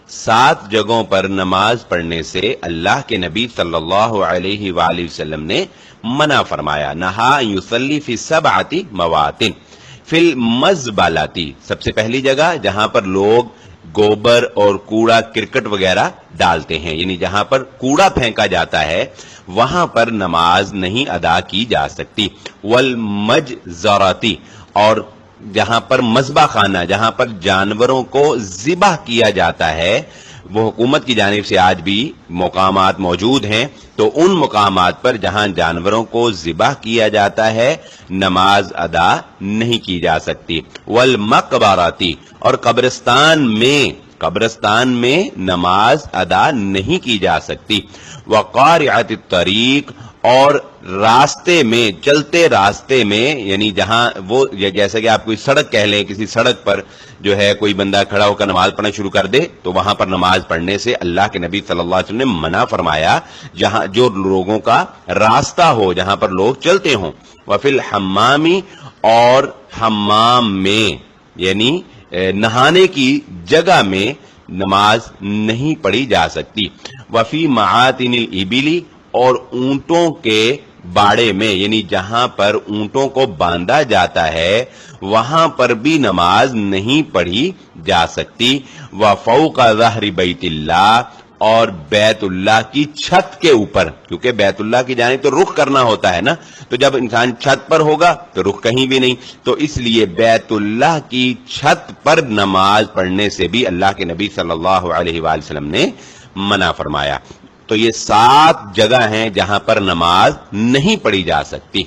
7 جگہوں پر نماز پڑھنے سے اللہ کے نبی صلی اللہ علیہ وآلہ وسلم نے منع فرمایا. نہا یصلی فی 7 مواطن فی المزبلات. سب سے پہلی جگہ جہاں پر لوگ گوبر اور کوڑا کرکٹ وغیرہ ڈالتے ہیں، یعنی جہاں پر کوڑا پھینکا جاتا ہے وہاں پر نماز نہیں ادا کی جا سکتی. والمجزراتی، اور جہاں پر مذبح خانہ، جہاں پر جانوروں کو ذبح کیا جاتا ہے، وہ حکومت کی جانب سے آج بھی مقامات موجود ہیں، تو ان مقامات پر جہاں جانوروں کو ذبح کیا جاتا ہے نماز ادا نہیں کی جا سکتی. والمقبراتی، اور قبرستان میں نماز ادا نہیں کی جا سکتی. وقارعۃ الطریق، اور راستے میں، چلتے راستے میں، یعنی جہاں وہ جیسے کہ آپ کوئی سڑک کہہ لیں، کسی سڑک پر جو ہے کوئی بندہ کھڑا ہو کر نماز پڑھنا شروع کر دے تو وہاں پر نماز پڑھنے سے اللہ کے نبی صلی اللہ علیہ وسلم نے منع فرمایا. جہاں جو لوگوں کا راستہ ہو، جہاں پر لوگ چلتے ہوں. وفی الحمام، اور حمام میں یعنی نہانے کی جگہ میں نماز نہیں پڑھی جا سکتی. وفی معاطن الابل، اور اونٹوں کے باڑے میں، یعنی جہاں پر اونٹوں کو باندھا جاتا ہے وہاں پر بھی نماز نہیں پڑھی جا سکتی. وفوق ظہر بیت اللہ، اور بیت اللہ کی چھت کے اوپر، کیونکہ بیت اللہ کی جانب تو رخ کرنا ہوتا ہے نا، تو جب انسان چھت پر ہوگا تو رخ کہیں بھی نہیں، تو اس لیے بیت اللہ کی چھت پر نماز پڑھنے سے بھی اللہ کے نبی صلی اللہ علیہ وآلہ وسلم نے منع فرمایا. تو یہ 7 جگہ ہیں جہاں پر نماز نہیں پڑھی جا سکتی.